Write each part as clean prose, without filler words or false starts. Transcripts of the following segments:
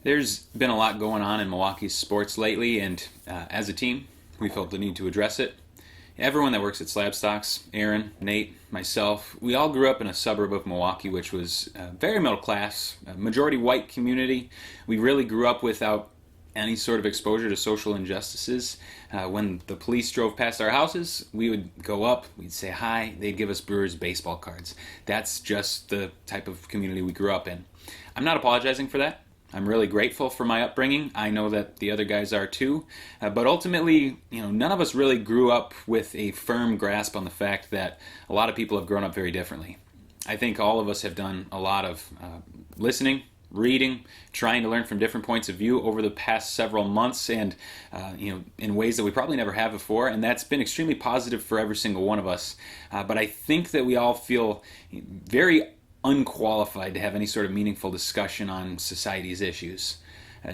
There's been a lot going on in Milwaukee's sports lately, and as a team, we felt the need to address it. Everyone that works at SlabStox, Aaron, Nate, myself, we all grew up in a suburb of Milwaukee, which was very middle class, a majority white community. We really grew up without any sort of exposure to social injustices. When the police drove past our houses, we would go up, we'd say hi, they'd give us Brewers baseball cards. That's just the type of community we grew up in. I'm not apologizing for that. I'm really grateful for my upbringing. I know that the other guys are too. But ultimately, none of us really grew up with a firm grasp on the fact that a lot of people have grown up very differently. I think all of us have done a lot of listening, reading, trying to learn from different points of view over the past several months, and in ways that we probably never have before, and that's been extremely positive for every single one of us. But I think that we all feel very unqualified to have any sort of meaningful discussion on society's issues.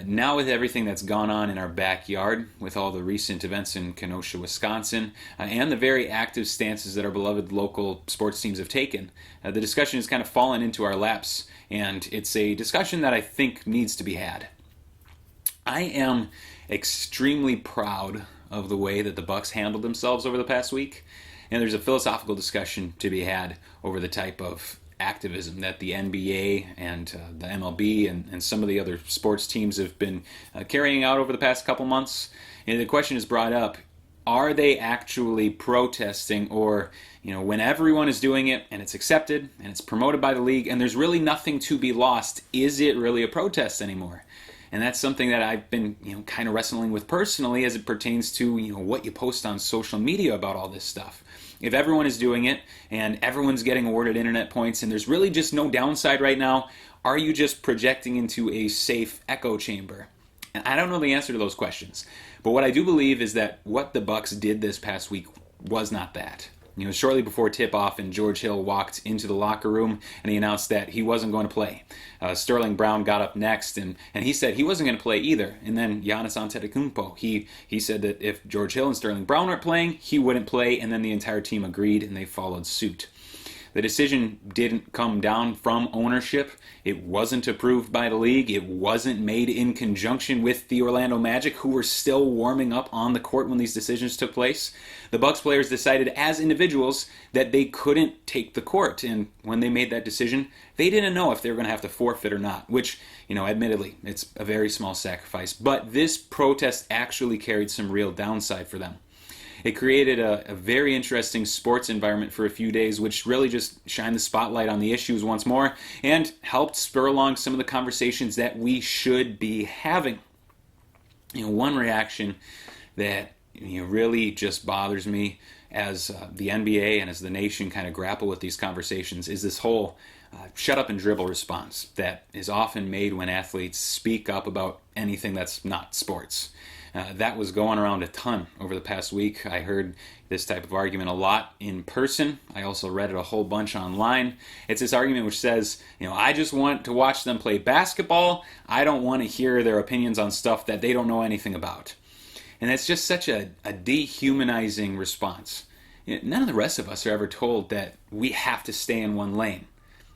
Now with everything that's gone on in our backyard, with all the recent events in Kenosha, Wisconsin, and the very active stances that our beloved local sports teams have taken, the discussion has kind of fallen into our laps, and it's a discussion that I think needs to be had. I am extremely proud of the way that the Bucks handled themselves over the past week, and there's a philosophical discussion to be had over the type of activism that the NBA and the MLB and some of the other sports teams have been carrying out over the past couple months. And the question is brought up, are they actually protesting, or when everyone is doing it and it's accepted and it's promoted by the league and there's really nothing to be lost, is it really a protest anymore? And that's something that I've been kind of wrestling with personally as it pertains to what you post on social media about all this stuff. If everyone is doing it and everyone's getting awarded internet points and there's really just no downside right now, are you just projecting into a safe echo chamber? And I don't know the answer to those questions. But what I do believe is that what the Bucks did this past week was not that. Shortly before tip-off, and George Hill walked into the locker room and he announced that he wasn't going to play. Sterling Brown got up next and he said he wasn't going to play either. And then Giannis Antetokounmpo, he said that if George Hill and Sterling Brown weren't playing, he wouldn't play, and then the entire team agreed and they followed suit. The decision didn't come down from ownership. It wasn't approved by the league. It wasn't made in conjunction with the Orlando Magic, who were still warming up on the court when these decisions took place. The Bucks players decided as individuals that they couldn't take the court, and when they made that decision, they didn't know if they were going to have to forfeit or not, which, admittedly, it's a very small sacrifice. But this protest actually carried some real downside for them. It created a very interesting sports environment for a few days, which really just shined the spotlight on the issues once more and helped spur along some of the conversations that we should be having. One reaction that really just bothers me as the NBA and as the nation kind of grapple with these conversations is this whole shut up and dribble response that is often made when athletes speak up about anything that's not sports. That was going around a ton over the past week. I heard this type of argument a lot in person. I also read it a whole bunch online. It's this argument which says, I just want to watch them play basketball. I don't want to hear their opinions on stuff that they don't know anything about. And it's just such a dehumanizing response. None of the rest of us are ever told that we have to stay in one lane.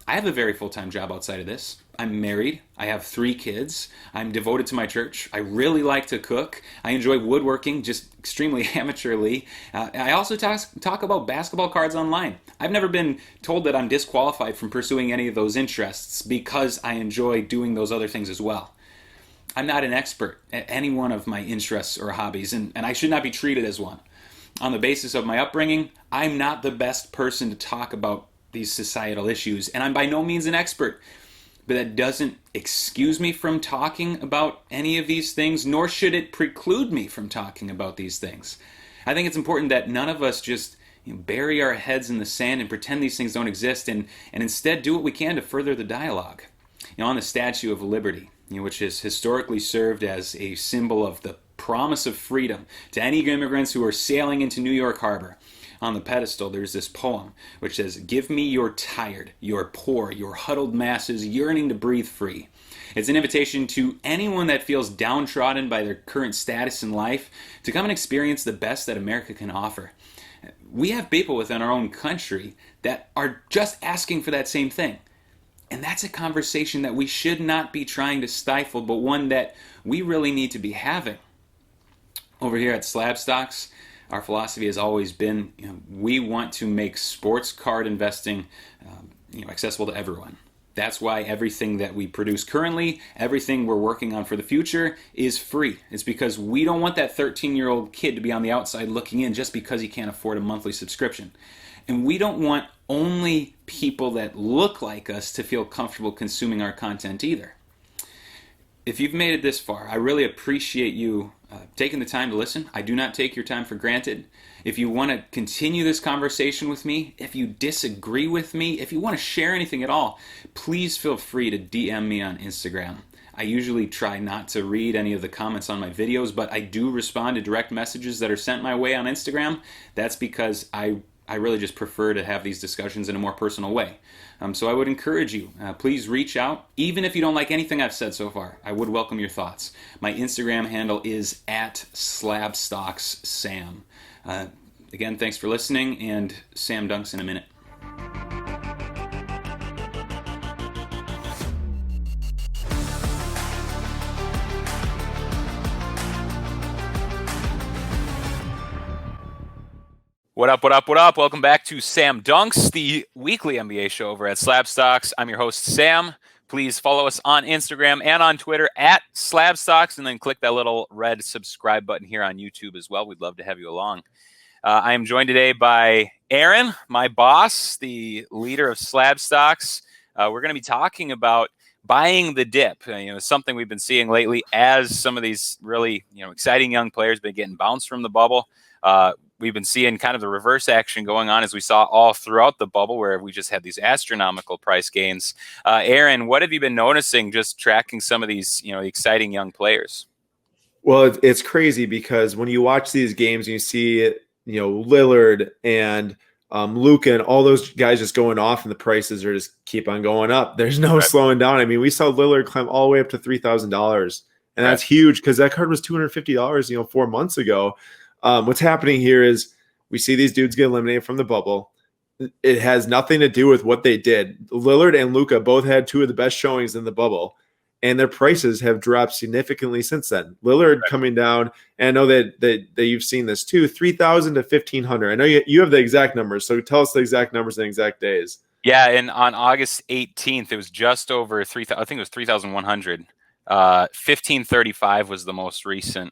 I have a very full-time job outside of this. I'm married. I have 3 kids. I'm devoted to my church. I really like to cook. I enjoy woodworking, just extremely amateurly. I also talk about basketball cards online. I've never been told that I'm disqualified from pursuing any of those interests because I enjoy doing those other things as well. I'm not an expert at any one of my interests or hobbies, and I should not be treated as one. On the basis of my upbringing, I'm not the best person to talk about these societal issues, and I'm by no means an expert. But that doesn't excuse me from talking about any of these things, nor should it preclude me from talking about these things. I think it's important that none of us just bury our heads in the sand and pretend these things don't exist, and instead do what we can to further the dialogue. On the Statue of Liberty, which has historically served as a symbol of the promise of freedom to any immigrants who are sailing into New York Harbor, on the pedestal, there's this poem which says, "Give me your tired, your poor, your huddled masses yearning to breathe free." It's an invitation to anyone that feels downtrodden by their current status in life to come and experience the best that America can offer. We have people within our own country that are just asking for that same thing. And that's a conversation that we should not be trying to stifle, but one that we really need to be having. Over here at SlabStox, our philosophy has always been, we want to make sports card investing accessible to everyone. That's why everything that we produce currently, everything we're working on for the future, is free. It's because we don't want that 13-year-old kid to be on the outside looking in just because he can't afford a monthly subscription. And we don't want only people that look like us to feel comfortable consuming our content either. If you've made it this far, I really appreciate you taking the time to listen. I do not take your time for granted. If you want to continue this conversation with me, if you disagree with me, if you want to share anything at all, please feel free to DM me on Instagram. I usually try not to read any of the comments on my videos, but I do respond to direct messages that are sent my way on Instagram. That's because I really just prefer to have these discussions in a more personal way. So I would encourage you, please reach out. Even if you don't like anything I've said so far, I would welcome your thoughts. My Instagram handle is @SlabStoxSam. Again, thanks for listening, and Sam dunks in a minute. What up, what up, what up? Welcome back to Sam Dunks, the weekly NBA show over at SlabStox. I'm your host, Sam. Please follow us on Instagram and on Twitter @SlabStox, and then click that little red subscribe button here on YouTube as well. We'd love to have you along. I am joined today by Aaron, my boss, the leader of SlabStox. We're going to be talking about buying the dip, something we've been seeing lately as some of these really exciting young players been getting bounced from the bubble. We've been seeing kind of the reverse action going on as we saw all throughout the bubble, where we just had these astronomical price gains. Aaron, what have you been noticing just tracking some of these exciting young players? Well, it's crazy because when you watch these games and you see Lillard and Luka and all those guys just going off, and the prices are just keep on going up. There's no slowing down. I mean, we saw Lillard climb all the way up to $3,000, and that's huge because that card was $250, 4 months ago. What's happening here is we see these dudes get eliminated from the bubble. It has nothing to do with what they did. Lillard and Luka both had two of the best showings in the bubble, and their prices have dropped significantly since then. Lillard coming down, and I know that you've seen this too, $3,000 to $1,500. I know you have the exact numbers, so tell us the exact numbers and exact days. Yeah, and on August 18th, it was just over 3,000. I think it was 3,100. 1,535 was the most recent.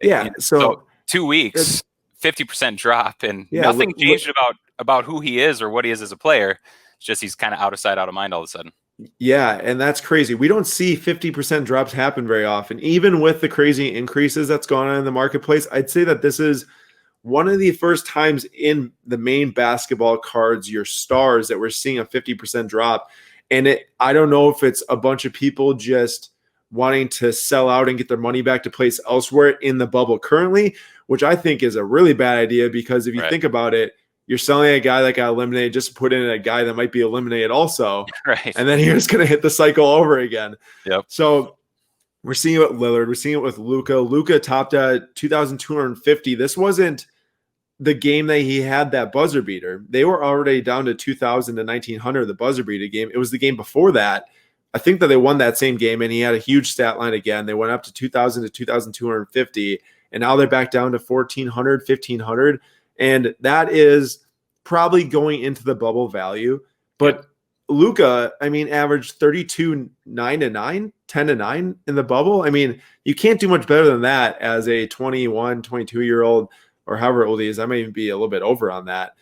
Yeah, so 2 weeks, 50% drop, and nothing changed about who he is or what he is as a player. It's just he's kind of out of sight, out of mind all of a sudden. Yeah, and that's crazy. We don't see 50% drops happen very often. Even with the crazy increases that's going on in the marketplace, I'd say that this is one of the first times in the main basketball cards, your stars, that we're seeing a 50% drop. And I don't know if it's a bunch of people just wanting to sell out and get their money back to place elsewhere in the bubble currently, which I think is a really bad idea, because if you think about it, you're selling a guy that got eliminated just to put in a guy that might be eliminated also. Right. And then you're just going to hit the cycle over again. Yep. So we're seeing it with Lillard. We're seeing it with Luka. Luka topped at 2,250. This wasn't the game that he had that buzzer beater. They were already down to 2,000 to 1,900, the buzzer beater game. It was the game before that. I think that they won that same game, and he had a huge stat line again. They went up to 2,000 to 2,250, and now they're back down to 1,400, 1,500. And that is probably going into the bubble value. But Luka, I mean, averaged 32, 9-9, 10-9 in the bubble. I mean, you can't do much better than that as a 21, 22-year-old, or however old he is. I might even be a little bit over on that.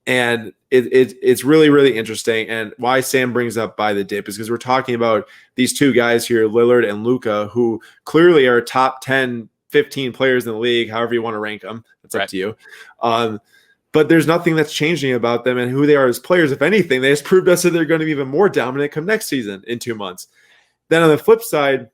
And it's really, really interesting. And why Sam brings up buy the dip is because we're talking about these two guys here, Lillard and Luka, who clearly are top 10, 15 players in the league, however you want to rank them. It's up to you. But there's nothing that's changing about them and who they are as players. If anything, they just proved us that they're going to be even more dominant come next season in 2 months. Then on the flip side,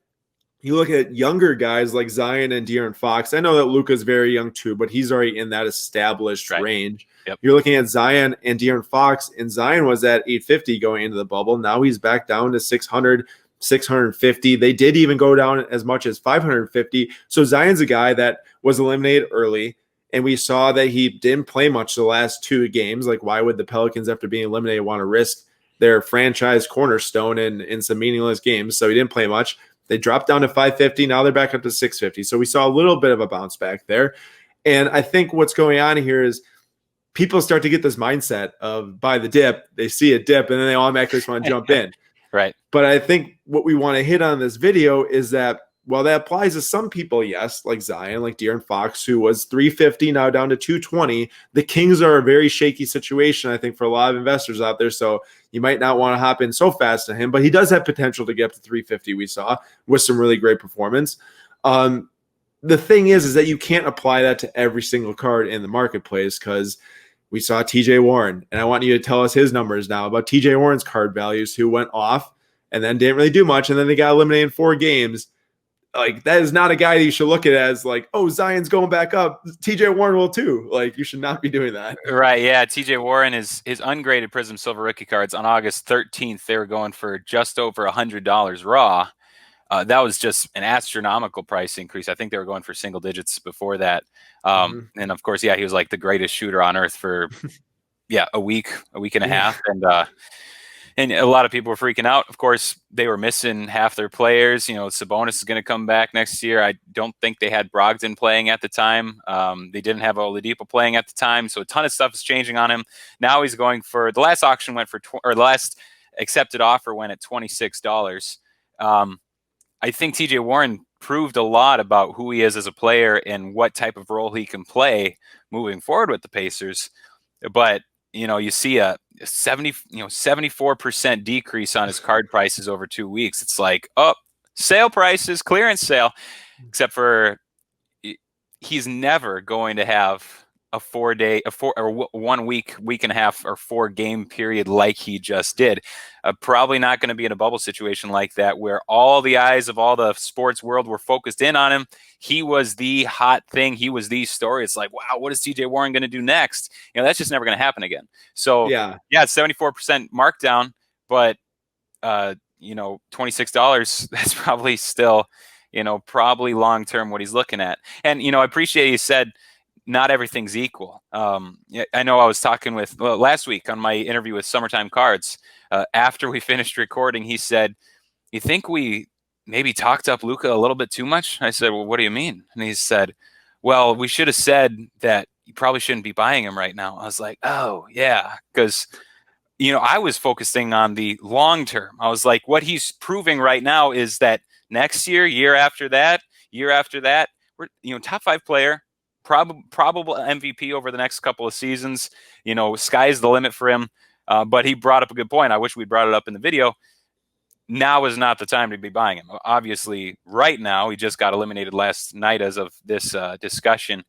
you look at younger guys like Zion and De'Aaron Fox. I know that Luka's very young too, but he's already in that established range. Yep. You're looking at Zion and De'Aaron Fox, and Zion was at 850 going into the bubble. Now he's back down to 600, 650. They did even go down as much as 550. So Zion's a guy that was eliminated early, and we saw that he didn't play much the last 2 games. Like, why would the Pelicans, after being eliminated, want to risk their franchise cornerstone in some meaningless games. So he didn't play much. They dropped down to 550. Now they're back up to 650. So we saw a little bit of a bounce back there. And I think what's going on here is people start to get this mindset of buy the dip. They see a dip and then they automatically just want to jump in. Right. But I think what we want to hit on this video is that while that applies to some people, yes, like Zion, like De'Aaron Fox, who was 350, now down to 220, the Kings are a very shaky situation, I think, for a lot of investors out there. So you might not want to hop in so fast to him, but he does have potential to get up to 350, we saw, with some really great performance. The thing is that you can't apply that to every single card in the marketplace because we saw TJ Warren, and I want you to tell us his numbers now about TJ Warren's card values, who went off and then didn't really do much, and then they got eliminated in 4 games. Like, that is not a guy that you should look at as like, oh, Zion's going back up. TJ Warren will too. Like, you should not be doing that. Right, yeah. TJ Warren, his ungraded Prism Silver rookie cards on August 13th, they were going for just over $100 raw. That was just an astronomical price increase. I think they were going for single digits before that. And of course, yeah, he was like the greatest shooter on earth for, a week and a half. And a lot of people were freaking out. Of course, they were missing half their players. You know, Sabonis is going to come back next year. I don't think they had Brogdon playing at the time. They didn't have Oladipo playing at the time. So a ton of stuff is changing on him. Now he's going for, the last auction went for, or the last accepted offer went at $26. I think TJ Warren proved a lot about who he is as a player and what type of role he can play moving forward with the Pacers. But, you know, you see a 74% decrease on his card prices over 2 weeks. It's like, oh, sale prices, clearance sale, except for he's never going to have a 1 week, week and a half, or 4 game period like he just did. Probably not going to be in a bubble situation like that where all the eyes of all the sports world were focused in on him. He was the hot thing. He was the story. It's like, wow, what is TJ Warren going to do next? You know, that's just never going to happen again. So yeah, it's 74% markdown, but $26, that's probably still, probably long-term what he's looking at. And, I appreciate you said, not everything's equal. I know I was talking with last week on my interview with Summertime Cards. After we finished recording, he said, "You think we maybe talked up Luka a little bit too much?" I said, "Well, what do you mean?" And he said, "Well, we should have said that you probably shouldn't be buying him right now." I was like, "Oh yeah," because I was focusing on the long term. I was like, what he's proving right now is that next year, year after that, we're top 5 player. Probable MVP over the next couple of seasons. Sky's the limit for him. But he brought up a good point. I wish we brought it up in the video. Now is not the time to be buying him. Obviously, right now, he just got eliminated last night as of this discussion.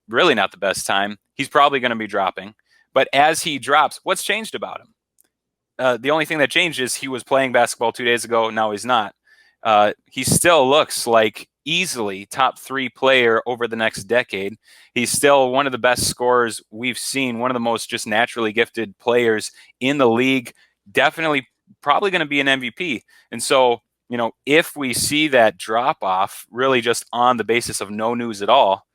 Really not the best time. He's probably going to be dropping. But as he drops, what's changed about him? The only thing that changed is he was playing basketball 2 days ago. Now he's not. He still looks like easily top 3 player over the next decade. He's still one of the best scorers we've seen, one of the most just naturally gifted players in the league, definitely probably going to be an MVP. And so, if we see that drop off really just on the basis of no news at all,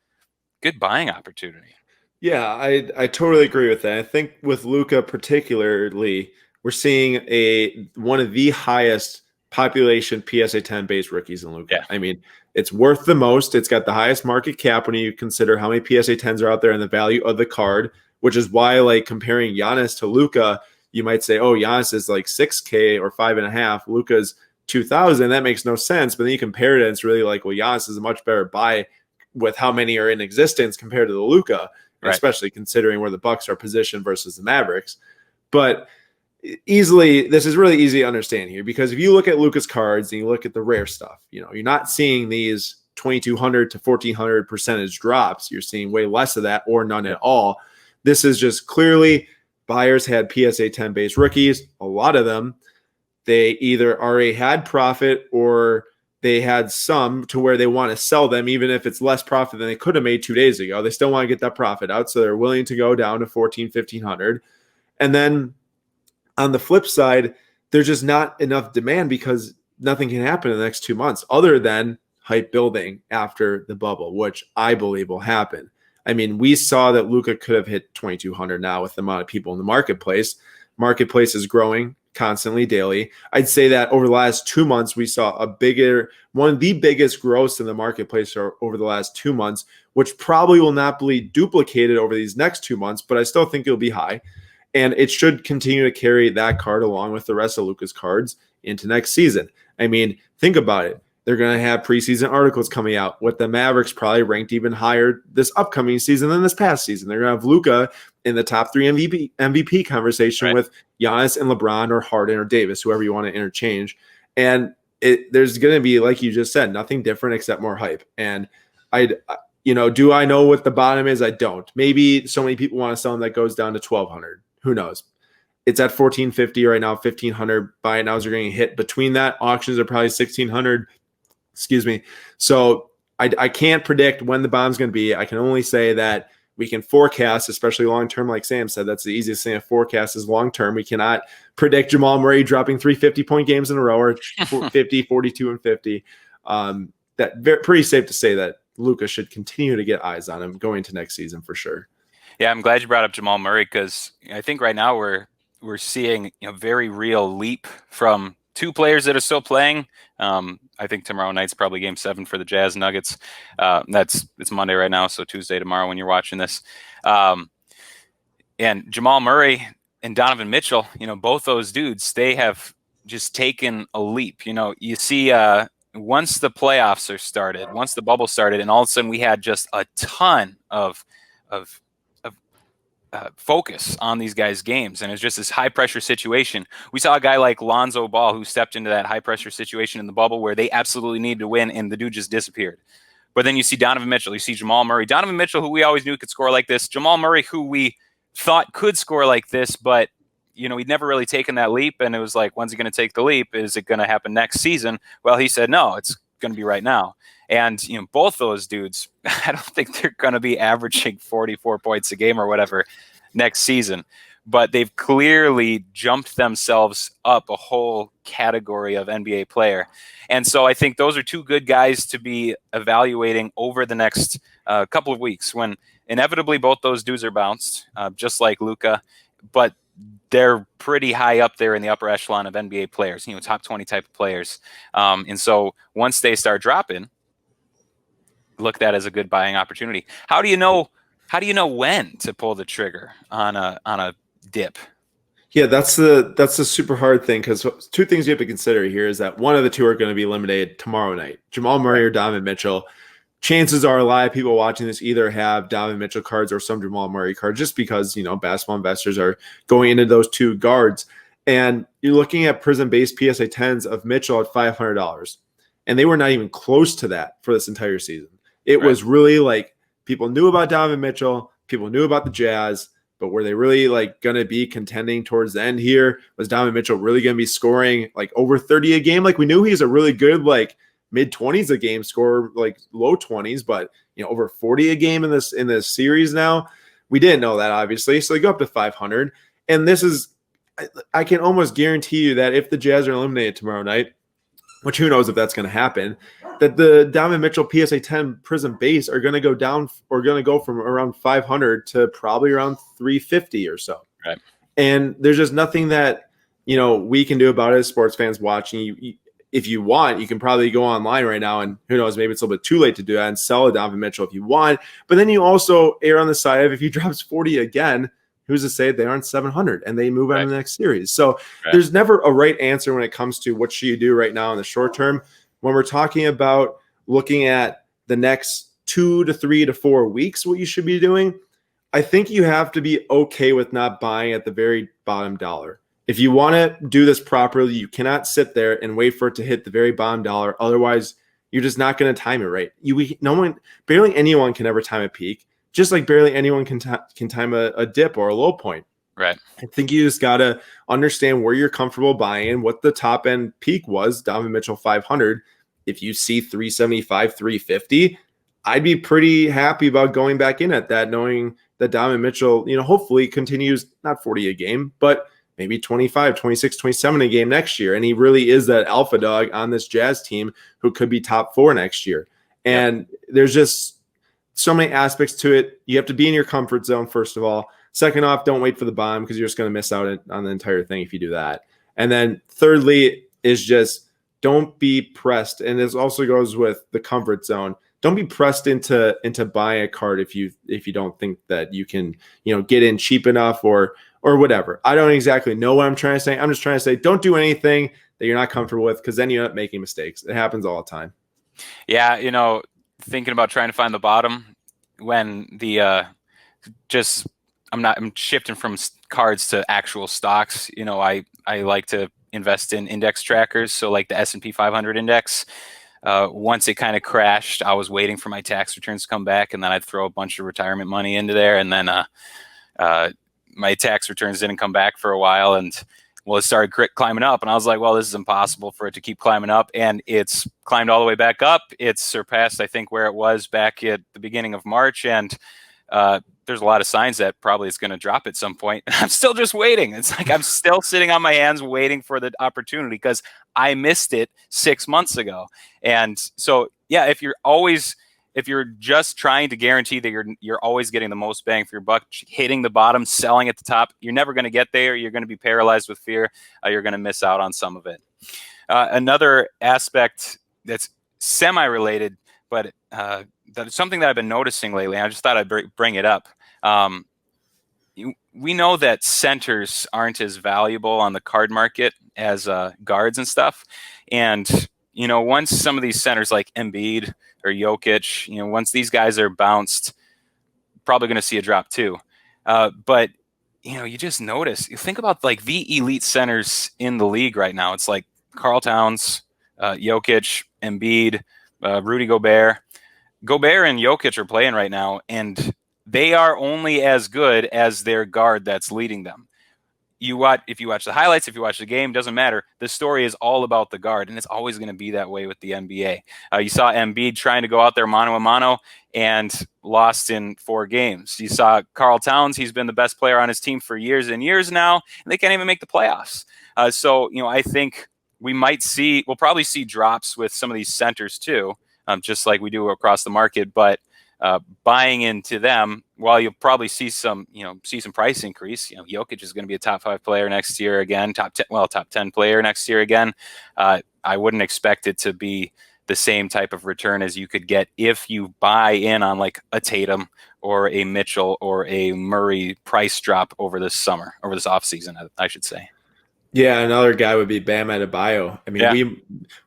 good buying opportunity. Yeah, I totally agree with that. I think with Luka particularly, we're seeing one of the highest population PSA 10 base rookies in Luka. Yeah. I mean, it's worth the most. It's got the highest market cap when you consider how many PSA 10s are out there and the value of the card, which is why, like, comparing Giannis to Luka, you might say, oh, Giannis is like 6K or 5.5. Luka's 2,000. That makes no sense. But then you compare it and it's really like, well, Giannis is a much better buy with how many are in existence compared to the Luka, right, especially considering where the Bucks are positioned versus the Mavericks. But easily, this is really easy to understand here, because if you look at Luka's cards and you look at the rare stuff, you're not seeing these 2,200 to 1,400 percentage drops. You're seeing way less of that or none at all. This is just clearly buyers had PSA 10 base rookies. A lot of them, they either already had profit or they had some to where they want to sell them, even if it's less profit than they could have made 2 days ago. They still want to get that profit out, so they're willing to go down to 1,100. And then on the flip side, there's just not enough demand because nothing can happen in the next 2 months other than hype building after the bubble, which I believe will happen. I mean, we saw that Luka could have hit 2,200 now with the amount of people in the marketplace. marketplace is growing constantly daily. I'd say that over the last 2 months, we saw one of the biggest growths in the marketplace over the last 2 months, which probably will not be duplicated over these next 2 months, but I still think it'll be high. And it should continue to carry that card along with the rest of Luka's cards into next season. I mean, think about it. They're going to have preseason articles coming out with the Mavericks probably ranked even higher this upcoming season than this past season. They're going to have Luka in the top 3 MVP conversation with Giannis and LeBron or Harden or Davis, whoever you want to interchange. And there's going to be, like you just said, nothing different except more hype. And do I know what the bottom is? I don't. Maybe so many people want to sell them that goes down to 1,200. Who knows? It's at 1,450 right now, 1,500. Buy it nows are going to hit between that. Auctions are probably 1,600. Excuse me. So I can't predict when the bomb's going to be. I can only say that we can forecast, especially long-term, like Sam said. That's the easiest thing to forecast is long-term. We cannot predict Jamal Murray dropping 3 50-point games in a row or 50, 42, and 50. Pretty safe to say that Luka should continue to get eyes on him going into next season for sure. Yeah, I'm glad you brought up Jamal Murray because I think right now we're seeing a very real leap from two players that are still playing. I think tomorrow night's probably Game 7 for the Jazz Nuggets. It's Monday right now, so Tuesday tomorrow when you're watching this. And Jamal Murray and Donovan Mitchell, both those dudes, they have just taken a leap. You see once the playoffs are started, once the bubble started, and all of a sudden we had just a ton of focus on these guys' games, and it's just this high pressure situation. We saw a guy like Lonzo Ball who stepped into that high pressure situation in the bubble where they absolutely needed to win, and the dude just disappeared. But then you see Donovan Mitchell, you see Jamal Murray. Donovan Mitchell, who we always knew could score like this. Jamal Murray, who we thought could score like this, but he'd never really taken that leap, and it was like, when's he going to take the leap? Is it going to happen next season? Well, he said no, it's going to be right now. And both those dudes, I don't think they're going to be averaging 44 points a game or whatever next season, but they've clearly jumped themselves up a whole category of NBA player. And so I think those are two good guys to be evaluating over the next couple of weeks when inevitably both those dudes are bounced, just like Luka, but they're pretty high up there in the upper echelon of NBA players, top 20 type of players. And so once they start dropping, look at that as a good buying opportunity. How do you know when to pull the trigger on a dip? Yeah, that's the super hard thing because two things you have to consider here is that one of the two are going to be eliminated tomorrow night. Jamal Murray or Donovan Mitchell. Chances are a lot of people watching this either have Donovan Mitchell cards or some Jamal Murray cards just because, basketball investors are going into those two guards. And you're looking at Prism-based PSA 10s of Mitchell at $500. And they were not even close to that for this entire season. It was really like people knew about Donovan Mitchell, people knew about the Jazz, but were they really going to be contending towards the end here? Was Donovan Mitchell really going to be scoring over 30 a game? We knew he's a really good mid-20s a game scorer, low 20s, but over 40 a game in this series now. We didn't know that obviously, so they go up to 500. And this is, I can almost guarantee you that if the Jazz are eliminated tomorrow night, which who knows if that's going to happen, that the Donovan Mitchell PSA 10 Prism base are going to go down or going to go from around 500 to probably around 350 or so. Right. And there's just nothing that, we can do about it as sports fans watching. If you want, you can probably go online right now and who knows, maybe it's a little bit too late to do that and sell a Donovan Mitchell if you want. But then you also err on the side of if he drops 40 again, who's to say they aren't 700 and they move on to the next series. So there's never a right answer when it comes to what should you do right now in the short term. When we're talking about looking at the next 2 to 3 to 4 weeks, what you should be doing, I think you have to be okay with not buying at the very bottom dollar. If you want to do this properly, you cannot sit there and wait for it to hit the very bottom dollar. Otherwise, you're just not going to time it right. Barely anyone can ever time a peak, just like barely anyone can time a dip or a low point. Right. I think you just got to understand where you're comfortable buying, what the top end peak was, Donovan Mitchell 500. If you see 375, 350, I'd be pretty happy about going back in at that, knowing that Donovan Mitchell, hopefully continues not 40 a game, but maybe 25, 26, 27 a game next year. And he really is that alpha dog on this Jazz team who could be top 4 next year. And there's just so many aspects to it. You have to be in your comfort zone, first of all. Second off, don't wait for the bomb because you're just going to miss out on the entire thing if you do that. And then thirdly is just don't be pressed. And this also goes with the comfort zone. Don't be pressed into buying a card if you don't think that you can, get in cheap enough or whatever. I don't exactly know what I'm trying to say. I'm just trying to say don't do anything that you're not comfortable with, because then you end up making mistakes. It happens all the time. Yeah, thinking about trying to find the bottom when the I'm shifting from cards to actual stocks. I like to invest in index trackers, so like the S&P 500 index. Once it kind of crashed, I was waiting for my tax returns to come back, and then I'd throw a bunch of retirement money into there, and then my tax returns didn't come back for a while, and it started climbing up, and I was like, well, this is impossible for it to keep climbing up, and it's climbed all the way back up. It's surpassed, I think, where it was back at the beginning of March, and there's a lot of signs that probably it's going to drop at some point. I'm still just waiting. It's like I'm still sitting on my hands waiting for the opportunity because I missed it 6 months ago. And so, yeah, if you're just trying to guarantee that you're always getting the most bang for your buck, hitting the bottom, selling at the top, you're never going to get there. You're going to be paralyzed with fear. You're going to miss out on some of it. Another aspect that's semi-related, but that's something that I've been noticing lately. I just thought I'd bring it up. We know that centers aren't as valuable on the card market as guards and stuff. And, once some of these centers like Embiid or Jokic, once these guys are bounced, probably going to see a drop too. But, you just notice, you think about like the elite centers in the league right now. It's like Karl Towns, Jokic, Embiid, Rudy Gobert. Gobert and Jokic are playing right now, and they are only as good as their guard that's leading them. If you watch the highlights, if you watch the game, doesn't matter. The story is all about the guard, and it's always going to be that way with the NBA. You saw Embiid trying to go out there mano a mano and lost in 4 games. You saw Karl Towns. He's been the best player on his team for years and years now, and they can't even make the playoffs. So I think we'll probably see drops with some of these centers too. Just like we do across the market, but buying into them, while you'll probably see some price increase. Jokic is going to be a top 5 player next year again, top 10 player next year again. I wouldn't expect it to be the same type of return as you could get if you buy in on like a Tatum or a Mitchell or a Murray price drop over this offseason, I should say. Yeah, another guy would be Bam Adebayo. I mean,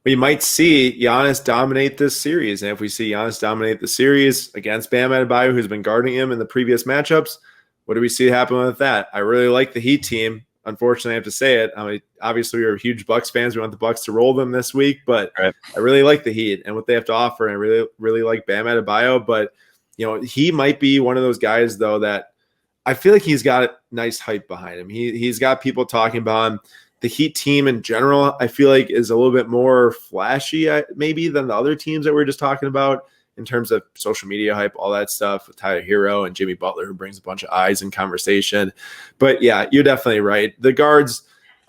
we might see Giannis dominate this series. And if we see Giannis dominate the series against Bam Adebayo, who's been guarding him in the previous matchups, what do we see happen with that? I really like the Heat team. Unfortunately, I have to say it. I mean, obviously, we're huge Bucks fans. We want the Bucks to roll them this week, but right. I really like the Heat and what they have to offer. And I really, really like Bam Adebayo. But, he might be one of those guys, though, that I feel like he's got nice hype behind him. He's got people talking about him. The Heat team in general, I feel like, is a little bit more flashy maybe than the other teams that we were just talking about in terms of social media hype, all that stuff with Tyler Hero and Jimmy Butler, who brings a bunch of eyes in conversation. But yeah, you're definitely right. The guards,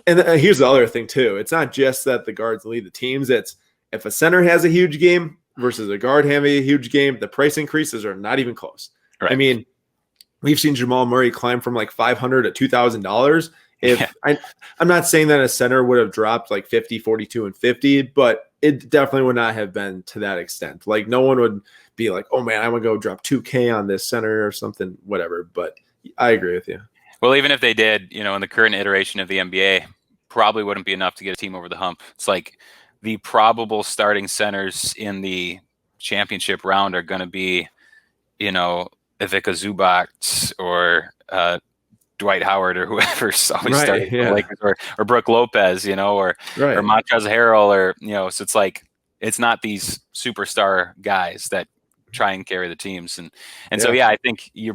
and here's the other thing too. It's not just that the guards lead the teams. It's if a center has a huge game versus a guard having a huge game, the price increases are not even close. Right. I mean, we've seen Jamal Murray climb from like $500 to $2,000. I'm not saying that a center would have dropped like 50, 42, and 50, but it definitely would not have been to that extent. Like no one would be like, oh man, I'm going to go drop 2K on this center or something, whatever. But I agree with you. Well, even if they did, in the current iteration of the NBA, probably wouldn't be enough to get a team over the hump. It's like the probable starting centers in the championship round are going to be, Ivica Zubac or Dwight Howard or whoever's always starting for the Lakers, or Brooke Lopez, or Montrezl Harrell, or so it's like it's not these superstar guys that try and carry the teams, and so I think the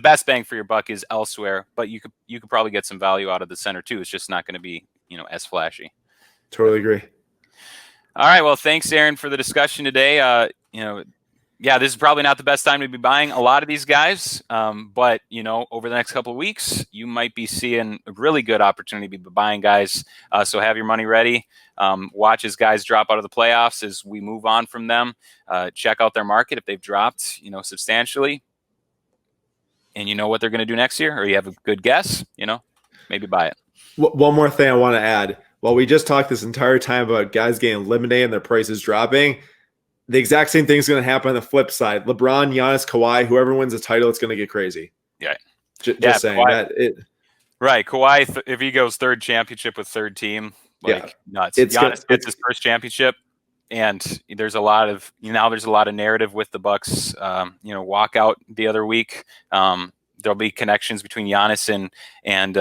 best bang for your buck is elsewhere, but you could probably get some value out of the center too. It's just not going to be as flashy. Totally agree. All right, well, thanks, Aaron, for the discussion today. This is probably not the best time to be buying a lot of these guys. But, over the next couple of weeks, you might be seeing a really good opportunity to be buying guys. So have your money ready. Watch as guys drop out of the playoffs as we move on from them. Check out their market if they've dropped, substantially. and you know what they're going to do next year, or you have a good guess, maybe buy it. One more thing I want to add. While we just talked this entire time about guys getting eliminated and their prices dropping, the exact same thing is going to happen on the flip side. LeBron, Giannis, Kawhi, whoever wins the title, it's going to get crazy. Yeah. Just saying Kawhi, that. Right. Kawhi, if he goes third championship with third team, nuts. Giannis gets his first championship, and there's a lot of narrative with the Bucks. Walk out the other week. There'll be connections between Giannis and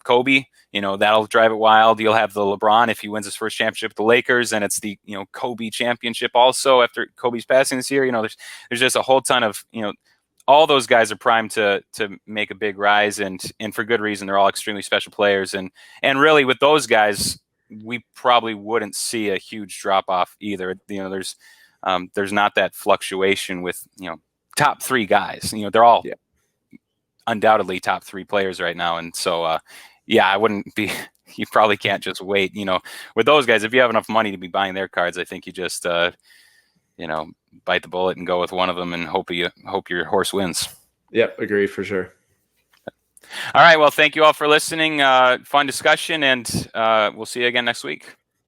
Kobe. That'll drive it wild. You'll have the LeBron if he wins his first championship with the Lakers, and it's the Kobe championship also after Kobe's passing this year. There's just a whole ton of all those guys are primed to make a big rise, and for good reason. They're all extremely special players, and really with those guys, we probably wouldn't see a huge drop off either. There's not that fluctuation with top three guys. They're all undoubtedly top three players right now, and so I wouldn't be. You probably can't just wait. With those guys, if you have enough money to be buying their cards, I think you just bite the bullet and go with one of them and hope your horse wins. Yep, agree for sure. All right. Well, thank you all for listening. Fun discussion, and we'll see you again next week.